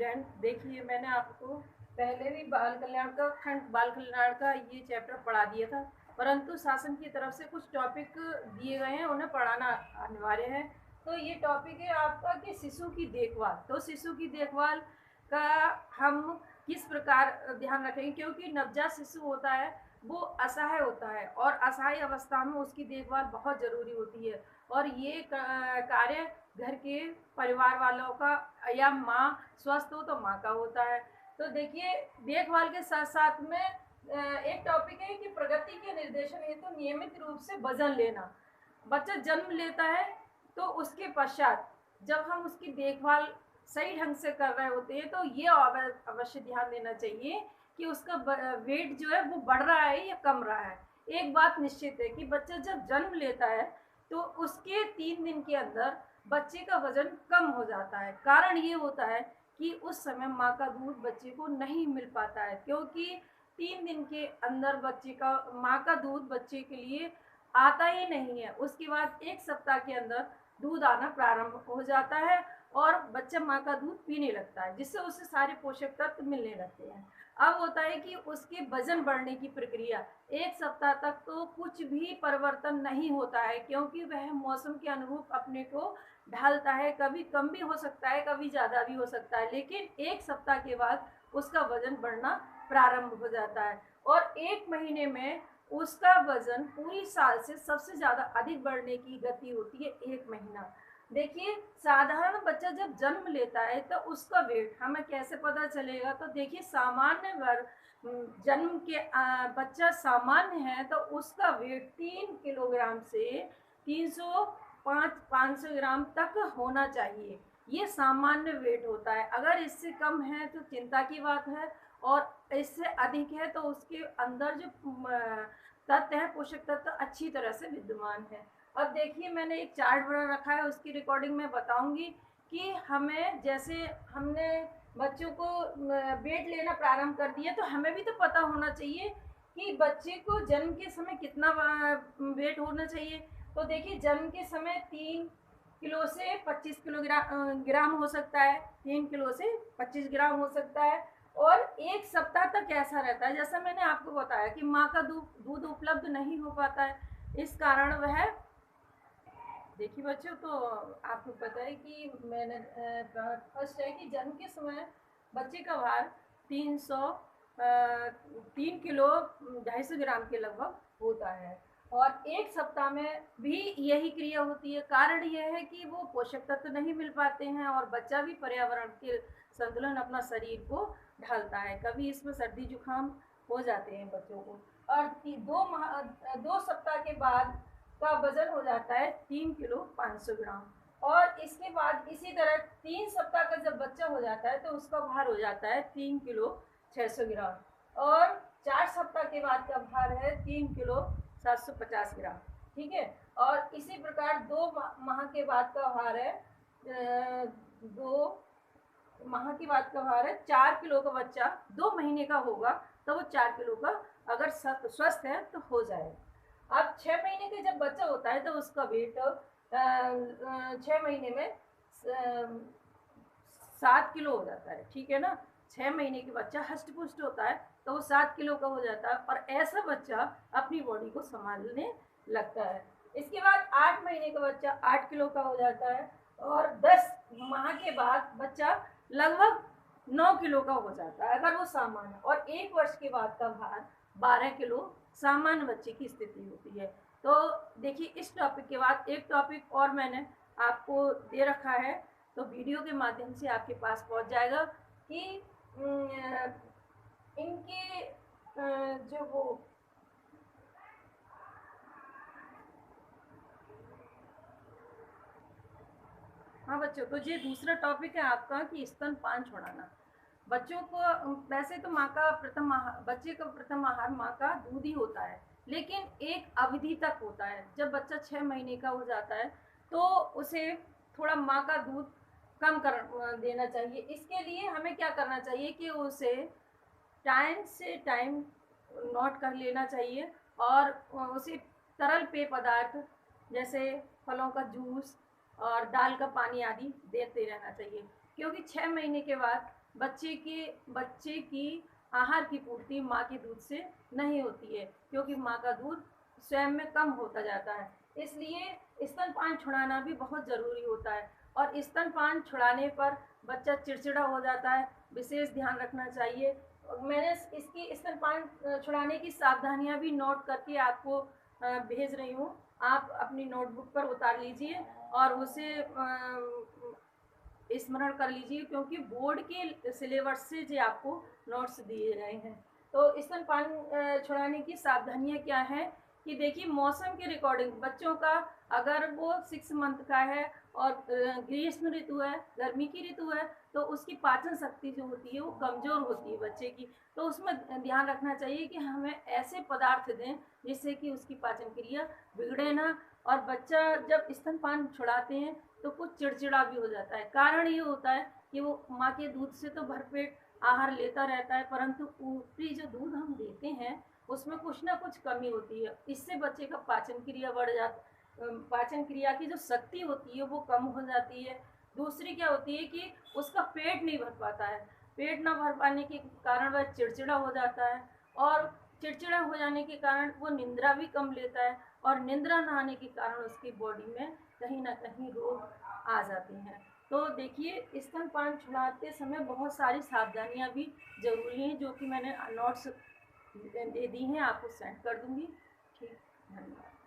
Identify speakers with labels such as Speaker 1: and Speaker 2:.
Speaker 1: Student, देखिए मैंने आपको पहले भी बाल कल्याण का ये चैप्टर पढ़ा दिया था, परंतु शासन की तरफ से कुछ टॉपिक दिए गए हैं, उन्हें पढ़ाना अनिवार्य है। तो ये टॉपिक है आपका कि शिशु की देखभाल। तो शिशु की देखभाल का हम किस प्रकार ध्यान रखेंगे, क्योंकि नवजात शिशु होता है वो असहाय होता है और असहाय अवस्था में उसकी देखभाल बहुत ज़रूरी होती है। और ये कार्य घर के परिवार वालों का या माँ स्वस्थ हो तो माँ का होता है। तो देखिए, देखभाल के साथ साथ में एक टॉपिक है कि प्रगति के निर्देशन हेतु तो नियमित रूप से वजन लेना। बच्चा जन्म लेता है तो उसके पश्चात जब हम उसकी देखभाल सही ढंग से कर रहे होते हैं तो ये अवश्य ध्यान देना चाहिए कि उसका वेट जो है वो बढ़ रहा है या कम रहा है। एक बात निश्चित है कि बच्चा जब जन्म लेता है तो उसके 3 दिन के अंदर बच्चे का वजन कम हो जाता है। कारण ये होता है कि उस समय माँ का दूध बच्चे को नहीं मिल पाता है, क्योंकि 3 दिन के अंदर बच्चे का माँ का दूध बच्चे के लिए आता ही नहीं है। उसके बाद 1 सप्ताह के अंदर दूध आना प्रारंभ हो जाता है और बच्चा माँ का दूध पीने लगता है, जिससे उसे सारे पोषक तत्व मिलने लगते हैं। अब होता है कि उसके वजन बढ़ने की प्रक्रिया 1 सप्ताह तक तो कुछ भी परिवर्तन नहीं होता है, क्योंकि वह मौसम के अनुरूप अपने को ढालता है। कभी कम भी हो सकता है, कभी ज़्यादा भी हो सकता है, लेकिन 1 सप्ताह के बाद उसका वजन बढ़ना प्रारंभ हो जाता है। और 1 महीने में उसका वजन पूरी साल से सबसे ज़्यादा अधिक बढ़ने की गति होती है 1 महीना। देखिए, साधारण बच्चा जब जन्म लेता है तो उसका वेट हमें कैसे पता चलेगा? तो देखिए, सामान्य वर्ग जन्म के बच्चा सामान्य है तो उसका वेट 3 किलोग्राम से 500 ग्राम तक होना चाहिए। ये सामान्य वेट होता है। अगर इससे कम है तो चिंता की बात है, और इससे अधिक है तो उसके अंदर जो तत्व है, पोषक तत्व अच्छी तरह से विद्यमान है। अब देखिए, मैंने एक चार्ट बना रखा है, उसकी रिकॉर्डिंग मैं बताऊंगी कि हमें जैसे हमने बच्चों को वेट लेना प्रारंभ कर दिया तो हमें भी तो पता होना चाहिए कि बच्चे को जन्म के समय कितना वेट होना चाहिए। तो देखिए, जन्म के समय 3 किलो से 25 किलोग्राम हो सकता है, 3 किलो से 25 ग्राम हो सकता है। और 1 सप्ताह तक ऐसा रहता है, जैसा मैंने आपको बताया कि माँ का दूध उपलब्ध नहीं हो पाता है। इस कारण वह, देखिए बच्चों, तो आपको पता है कि मैंने फर्स्ट है कि जन्म के समय बच्चे का भार 3 किलो 250 ग्राम के लगभग होता है। और 1 सप्ताह में भी यही क्रिया होती है। कारण यह है कि वो पोषक तत्व नहीं मिल पाते हैं और बच्चा भी पर्यावरण के संतुलन अपना शरीर को ढालता है। कभी इसमें सर्दी जुकाम हो जाते हैं बच्चों को। और 2 सप्ताह के बाद का वजन हो जाता है 3 किलो 500 ग्राम। और इसके बाद इसी तरह 3 सप्ताह का जब बच्चा हो जाता है तो उसका भार हो जाता है 3 किलो 600 ग्राम। और 4 सप्ताह के बाद का भार है 3 किलो 750 ग्राम। ठीक है। और इसी प्रकार 2 माह के बाद का भार है 2 माह के बाद का भार है 4 किलो का। बच्चा 2 महीने का होगा तो वो 4 किलो का अगर स्वस्थ है तो हो जाएगा। अब 6 महीने के जब बच्चा होता है तो उसका वेट 6 महीने में 7 किलो हो जाता है। ठीक है ना। 6 महीने के बच्चा हष्ट पुष्ट होता है तो वो 7 किलो का हो जाता है, और ऐसा बच्चा अपनी बॉडी को संभालने लगता है। इसके बाद 8 महीने का बच्चा 8 किलो का हो जाता है, और 10 माह के बाद बच्चा लगभग 9 किलो का हो जाता है अगर वो सामान्य। और 1 वर्ष के बाद का भार 12 किलो सामान्य बच्चे की स्थिति होती है। तो देखिए, इस टॉपिक के बाद एक टॉपिक और मैंने आपको दे रखा है, तो वीडियो के माध्यम से आपके पास पहुंच जाएगा कि इनके जो वो, हाँ बच्चों, तो ये दूसरा टॉपिक है आपका कि स्तनपान छुड़ाना। बच्चों को वैसे तो माँ का प्रथम आहार, बच्चे का प्रथम आहार माँ का दूध ही होता है, लेकिन एक अवधि तक होता है। जब बच्चा 6 महीने का हो जाता है तो उसे थोड़ा माँ का दूध कम कर देना चाहिए। इसके लिए हमें क्या करना चाहिए कि उसे टाइम से टाइम नोट कर लेना चाहिए, और उसे तरल पेय पदार्थ जैसे फलों का जूस और दाल का पानी आदि देते रहना चाहिए। क्योंकि 6 महीने के बाद बच्चे की आहार की पूर्ति माँ के दूध से नहीं होती है, क्योंकि माँ का दूध स्वयं में कम होता जाता है। इसलिए स्तनपान छुड़ाना भी बहुत ज़रूरी होता है, और स्तनपान छुड़ाने पर बच्चा चिड़चिड़ा हो जाता है, विशेष ध्यान रखना चाहिए। मैंने इसकी स्तनपान छुड़ाने की सावधानियां भी नोट करके आपको भेज रही हूँ। आप अपनी नोटबुक पर उतार लीजिए और उसे स्मरण कर लीजिए, क्योंकि बोर्ड के सिलेबस से जो आपको नोट्स दिए गए हैं। तो स्तनपान छुड़ाने की सावधानियाँ क्या हैं कि देखिए, मौसम के रिकॉर्डिंग बच्चों का, अगर वो 6 मंथ का है और ग्रीष्म ऋतु है, गर्मी की ऋतु है, तो उसकी पाचन शक्ति जो होती है वो कमज़ोर होती है बच्चे की। तो उसमें ध्यान रखना चाहिए कि हमें ऐसे पदार्थ दें जिससे कि उसकी पाचन क्रिया बिगड़े ना। और बच्चा जब स्तनपान छुड़ाते हैं तो कुछ चिड़चिड़ा भी हो जाता है। कारण ये होता है कि वो माँ के दूध से तो भरपेट आहार लेता रहता है, परंतु ऊपरी जो दूध हम देते हैं उसमें कुछ ना कुछ कमी होती है। इससे बच्चे का पाचन क्रिया बढ़ जाता, पाचन क्रिया की जो शक्ति होती है वो कम हो जाती है। दूसरी क्या होती है कि उसका पेट नहीं भर पाता है। पेट ना भर पाने के कारण वह चिड़चिड़ा हो जाता है, और चिड़चिड़ा हो जाने के कारण वो निंद्रा भी कम लेता है, और निंद्रा ना आने के कारण उसकी बॉडी में कहीं ना कहीं रोग आ जाते हैं। तो देखिए, स्तनपान छुड़ाते समय बहुत सारी सावधानियां भी ज़रूरी हैं, जो कि मैंने नोट्स दे दी हैं, आपको सेंड कर दूंगी। ठीक, धन्यवाद।